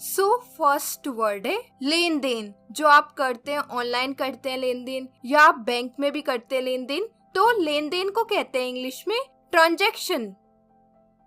So first word है लेन then. जो आप करते हैं, ऑनलाइन करते हैं लेन देन, या आप बैंक में भी करते हैं लेन देन, तो लेन देन को कहते हैं इंग्लिश में ट्रांजैक्शन।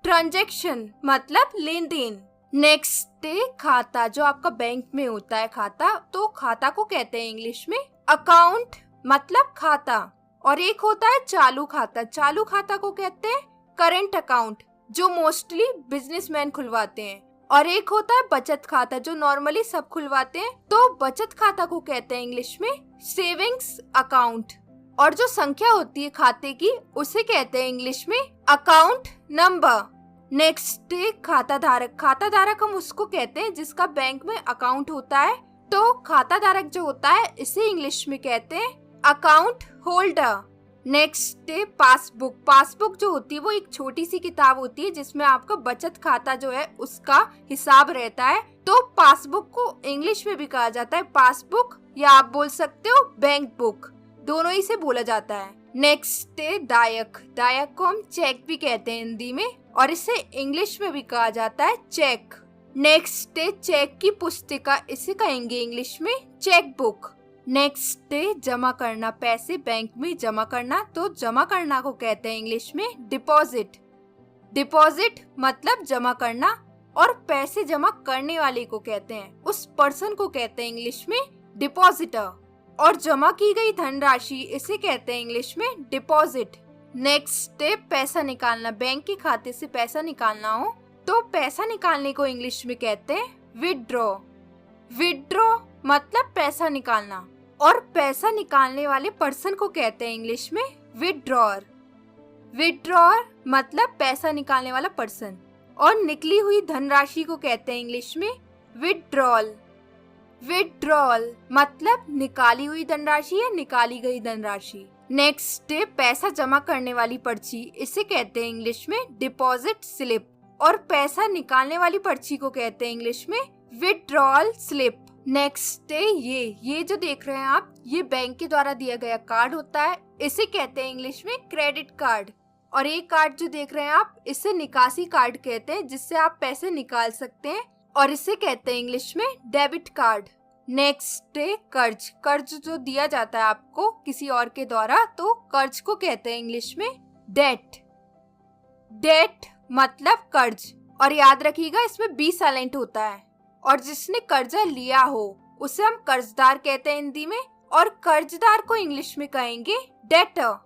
ट्रांजैक्शन मतलब लेन देन। नेक्स्ट है खाता। जो आपका बैंक में होता है खाता, तो खाता को कहते हैं इंग्लिश में अकाउंट मतलब खाता। और एक होता है चालू खाता। चालू खाता को कहते हैं करंट अकाउंट, जो मोस्टली बिजनेसमैन खुलवाते हैं। और एक होता है बचत खाता, जो नॉर्मली सब खुलवाते हैं, तो बचत खाता को कहते हैं इंग्लिश में सेविंग्स अकाउंट। और जो संख्या होती है खाते की, उसे कहते हैं इंग्लिश में अकाउंट नंबर। नेक्स्ट है खाता धारक। खाता धारक हम उसको कहते हैं जिसका बैंक में अकाउंट होता है, तो खाता धारक जो होता है इसे इंग्लिश में कहते हैं अकाउंट होल्डर। नेक्स्ट है पासबुक। पासबुक जो होती है वो एक छोटी सी किताब होती है जिसमें आपका बचत खाता जो है उसका हिसाब रहता है, तो पासबुक को इंग्लिश में भी कहा जाता है पासबुक, या आप बोल सकते हो बैंक बुक, दोनों ही से बोला जाता है। नेक्स्ट है दायक। दायक को हम चेक भी कहते हैं हिंदी में, और इसे इंग्लिश में भी कहा जाता है चेक। नेक्स्ट है चेक की पुस्तिका, इसे कहेंगे इंग्लिश में चेक बुक। नेक्स्ट डे जमा करना। पैसे बैंक में जमा करना, तो जमा करना को कहते हैं इंग्लिश में डिपॉजिट। डिपॉजिट मतलब जमा करना, और पैसे जमा करने वाले को कहते हैं, उस पर्सन को कहते हैं इंग्लिश में डिपॉजिटर। और जमा की गई धनराशि, इसे कहते हैं इंग्लिश में डिपॉजिट। नेक्स्ट डे पैसा निकालना। बैंक के खाते से पैसा निकालना हो तो पैसा निकालने को इंग्लिश में कहते हैं विथड्रॉ। विथड्रॉ मतलब पैसा निकालना, और पैसा निकालने वाले पर्सन को कहते हैं इंग्लिश में विथड्रॉअर। विथड्रॉअर मतलब पैसा निकालने वाला पर्सन। और निकली हुई धनराशि को कहते हैं इंग्लिश में विथड्रॉल। विथड्रॉल मतलब निकाली हुई धनराशि या निकाली गई धनराशि। नेक्स्ट है पैसा जमा करने वाली पर्ची, इसे कहते हैं इंग्लिश में डिपॉजिट स्लिप। और पैसा निकालने वाली पर्ची को कहते हैं इंग्लिश में विथड्रॉल स्लिप। नेक्स्ट है ये जो देख रहे हैं आप, ये बैंक के द्वारा दिया गया कार्ड होता है, इसे कहते हैं इंग्लिश में क्रेडिट कार्ड। और ये कार्ड जो देख रहे हैं आप, इसे निकासी कार्ड कहते हैं, जिससे आप पैसे निकाल सकते हैं, और इसे कहते हैं इंग्लिश में डेबिट कार्ड। नेक्स्ट है कर्ज। कर्ज जो दिया जाता है आपको किसी और के द्वारा, तो कर्ज को कहते हैं इंग्लिश में डेट। डेट मतलब कर्ज। और याद रखिएगा इसमें 20 साइलेंट होता है। और जिसने कर्जा लिया हो उसे हम कर्जदार कहते हैं हिंदी में, और कर्जदार को इंग्लिश में कहेंगे डेटर।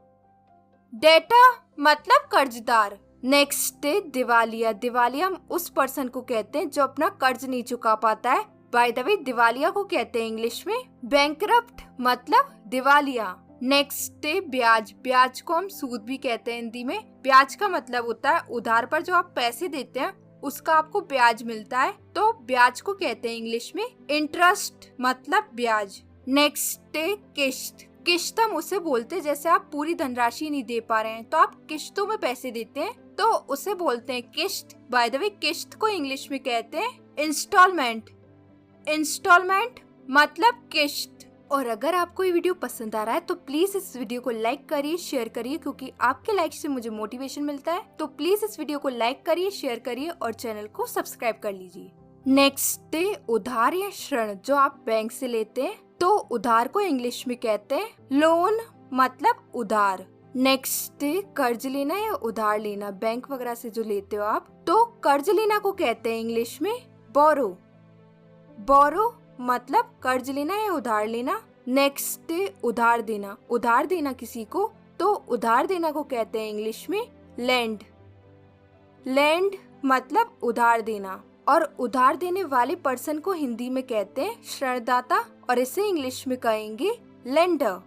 डेटर मतलब कर्जदार। नेक्स्ट है दिवालिया। दिवालिया हम उस पर्सन को कहते हैं जो अपना कर्ज नहीं चुका पाता है। बाय द वे दिवालिया को कहते हैं इंग्लिश में बैंकरप्ट मतलब दिवालिया। नेक्स्ट है ब्याज। ब्याज को हम सूद भी कहते हैं हिंदी में। ब्याज का मतलब होता है उधार पर जो आप पैसे देते हैं उसका आपको ब्याज मिलता है, तो ब्याज को कहते हैं इंग्लिश में इंटरेस्ट मतलब ब्याज। नेक्स्ट है किश्त। किश्त हम उसे बोलते हैं जैसे आप पूरी धनराशि नहीं दे पा रहे हैं तो आप किश्तों में पैसे देते हैं, तो उसे बोलते हैं किश्त। बाय द वे किश्त को इंग्लिश में कहते हैं इंस्टॉलमेंट। इंस्टॉलमेंट मतलब किश्त। और अगर आपको ये वीडियो पसंद आ रहा है तो प्लीज इस वीडियो को लाइक करिए, शेयर करिए, क्योंकि आपके लाइक से मुझे मोटिवेशन मिलता है। तो प्लीज इस वीडियो को लाइक करिए, शेयर करिए और चैनल को सब्सक्राइब कर लीजिए। नेक्स्ट है उधार या ऋण। जो आप बैंक से लेते हैं तो उधार को इंग्लिश में कहते हैं लोन मतलब उधार। नेक्स्ट है कर्ज लेना या उधार लेना। बैंक वगैरह से जो लेते हो आप, तो कर्ज लेना को कहते हैं इंग्लिश में बोरो। बोरो मतलब कर्ज लेना या उधार लेना। नेक्स्ट है उधार देना। उधार देना किसी को, तो उधार देना को कहते हैं इंग्लिश में लैंड। लैंड मतलब उधार देना। और उधार देने वाले पर्सन को हिंदी में कहते हैं ऋणदाता, और इसे इंग्लिश में कहेंगे लेंडर।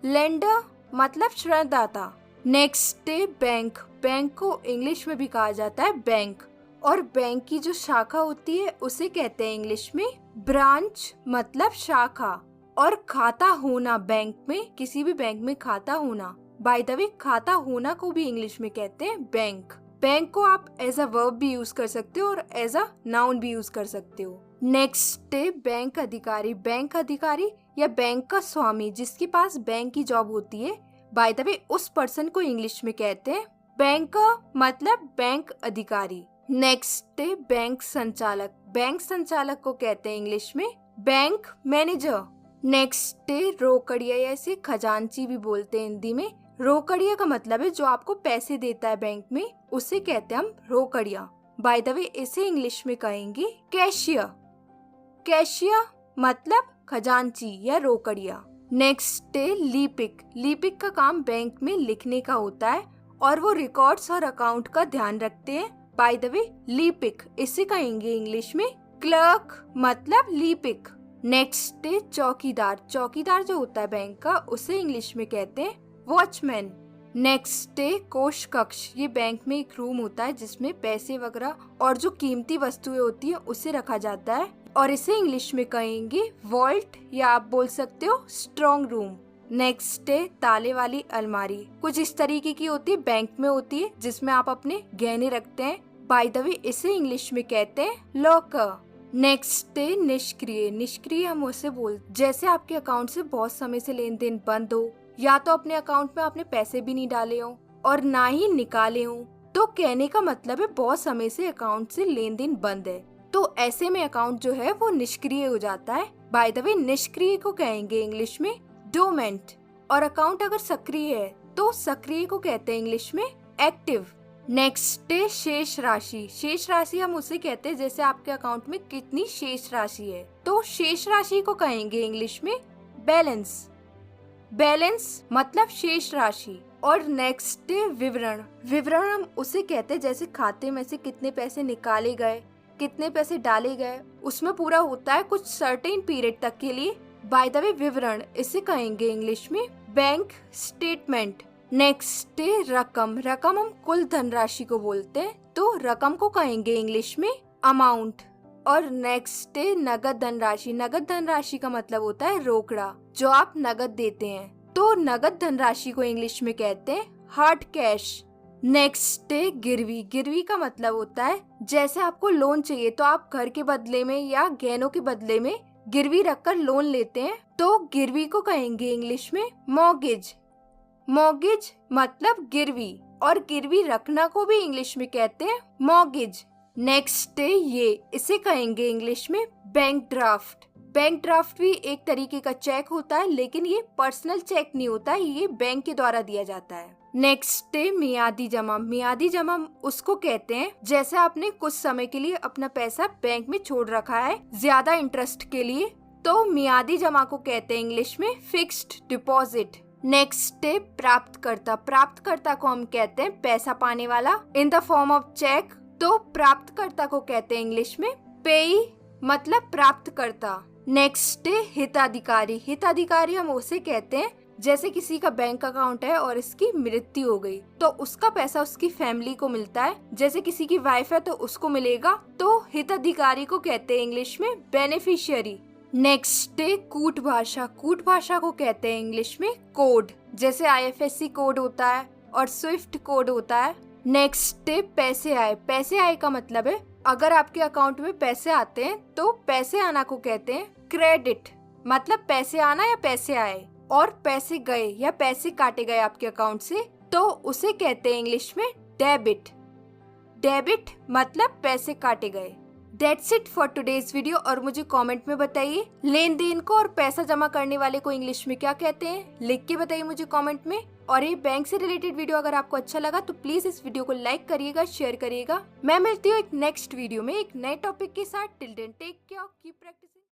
लेंडर मतलब ऋणदाता। नेक्स्ट है बैंक। बैंक को इंग्लिश में भी कहा जाता है बैंक। और बैंक की जो शाखा होती है उसे कहते हैं इंग्लिश में ब्रांच मतलब शाखा। और खाता होना बैंक में, किसी भी बैंक में खाता होना, बाय द वे खाता होना को भी इंग्लिश में कहते हैं बैंक। बैंक को आप एज अ वर्ब भी यूज कर सकते हो और एज अ नाउन भी यूज कर सकते हो। नेक्स्ट है बैंक अधिकारी। बैंक अधिकारी या बैंक का स्वामी, जिसके पास बैंक की जॉब होती है, बाय द वे उस पर्सन को इंग्लिश में कहते हैं बैंक मतलब बैंक अधिकारी। नेक्स्ट है बैंक संचालक। बैंक संचालक को कहते हैं इंग्लिश में बैंक मैनेजर। नेक्स्ट है रोकड़िया, या इसे खजांची भी बोलते हैं हिंदी में। रोकड़िया का मतलब है जो आपको पैसे देता है बैंक में, उसे कहते हैं हम रोकड़िया। बाय द वे इसे इंग्लिश में कहेंगे कैशियर। कैशियर मतलब खजांची या रोकड़िया। नेक्स्ट है लीपिक। लीपिक का काम बैंक में लिखने का होता है और वो रिकॉर्ड्स और अकाउंट का ध्यान रखते हैं। बाय द वे लीपिक इसे कहेंगे इंग्लिश में क्लर्क मतलब लीपिक। नेक्स्ट है चौकीदार। चौकीदार जो होता है बैंक का, उसे इंग्लिश में कहते हैं वॉचमैन। नेक्स्ट है कोष कक्ष। ये बैंक में एक रूम होता है जिसमें पैसे वगैरह और जो कीमती वस्तुएं होती है उसे रखा जाता है और इसे इंग्लिश में कहेंगे वॉल्ट, या आप बोल सकते हो स्ट्रॉन्ग रूम। नेक्स्ट है ताले वाली अलमारी। कुछ इस तरीके की होती है, बैंक में होती है, जिसमें आप अपने गहने रखते हैं। बाय द वे इसे इंग्लिश में कहते हैं लॉकर। नेक्स्ट है निष्क्रिय। निष्क्रिय हम उसे जैसे आपके अकाउंट से बहुत समय से लेन देन बंद हो, या तो अपने अकाउंट में आपने पैसे भी नहीं डाले हो और ना ही निकाले हो, तो कहने का मतलब है बहुत समय से अकाउंट से लेन देन बंद है, तो ऐसे में अकाउंट जो है वो निष्क्रिय हो जाता है। बाय द वे निष्क्रिय को कहेंगे इंग्लिश में डोमेंट। और अकाउंट अगर सक्रिय है तो सक्रिय को कहते हैं इंग्लिश में एक्टिव। नेक्स्ट है शेष राशि। शेष राशि हम उसे कहते हैं जैसे आपके अकाउंट में कितनी शेष राशि है, तो शेष राशि को कहेंगे इंग्लिश में बैलेंस। बैलेंस मतलब शेष राशि। और नेक्स्ट है विवरण। विवरण हम उसे कहते हैं जैसे खाते में से कितने पैसे निकाले गए, कितने पैसे डाले गए, उसमें पूरा होता है कुछ सर्टेन पीरियड तक के लिए। बाय द वे विवरण इसे कहेंगे इंग्लिश में बैंक स्टेटमेंट। नेक्स्ट है रकम। रकम हम कुल धनराशि को बोलते हैं, तो रकम को कहेंगे इंग्लिश में अमाउंट। और नेक्स्ट है नगद धनराशि। नगद धनराशि का मतलब होता है रोकड़ा, जो आप नगद देते हैं, तो नगद धनराशि को इंग्लिश में कहते हैं हार्ड कैश। नेक्स्ट है गिरवी। गिरवी का मतलब होता है जैसे आपको लोन चाहिए तो आप घर के बदले में या गहनों के बदले में गिरवी रखकर लोन लेते हैं, तो गिरवी को कहेंगे इंग्लिश में मॉर्गेज। मॉर्गेज मतलब गिरवी, और गिरवी रखना को भी इंग्लिश में कहते हैं मॉर्गेज। नेक्स्ट है ये, इसे कहेंगे इंग्लिश में बैंक ड्राफ्ट। बैंक ड्राफ्ट भी एक तरीके का चेक होता है, लेकिन ये पर्सनल चेक नहीं होता है, ये बैंक के द्वारा दिया जाता है। नेक्स्ट है मियादी जमा। मियादी जमा उसको कहते हैं जैसे आपने कुछ समय के लिए अपना पैसा बैंक में छोड़ रखा है ज्यादा इंटरेस्ट के लिए, तो मियादी जमा को कहते हैं इंग्लिश में फिक्स्ड डिपॉजिट। नेक्स्ट है प्राप्तकर्ता। प्राप्तकर्ता को हम कहते हैं पैसा पाने वाला in the form of cheque, तो प्राप्तकर्ता को कहते हैं इंग्लिश में पेई मतलब प्राप्तकर्ता। नेक्स्ट है हिताधिकारी। हिताधिकारी हम उसे कहते हैं जैसे किसी का बैंक अकाउंट है और इसकी मृत्यु हो गई तो उसका पैसा उसकी फैमिली को मिलता है, जैसे किसी की वाइफ है तो उसको मिलेगा, तो हिताधिकारी को कहते हैं इंग्लिश में बेनिफिशियरी। नेक्स्ट है कूट भाषा। कूट भाषा को कहते हैं इंग्लिश में कोड, जैसे IFSC कोड होता है और स्विफ्ट कोड होता है। नेक्स्ट है पैसे आए। पैसे आए का मतलब है अगर आपके अकाउंट में पैसे आते हैं तो पैसे आना को कहते हैं क्रेडिट, मतलब पैसे आना या पैसे आए। और पैसे गए या पैसे काटे गए आपके अकाउंट से तो उसे कहते हैं इंग्लिश में डेबिट। डेबिट मतलब पैसे काटे गए। That's it for today's video. और मुझे कमेंट में बताइए लेन देन को और पैसा जमा करने वाले को इंग्लिश में क्या कहते हैं, लिख के बताइए मुझे कमेंट में। और ये बैंक से रिलेटेड वीडियो अगर आपको अच्छा लगा तो प्लीज इस वीडियो को लाइक करिएगा, शेयर करिएगा। मैं मिलती हूँ एक नेक्स्ट वीडियो में एक नए टॉपिक के साथ। Till then take care, keep practising.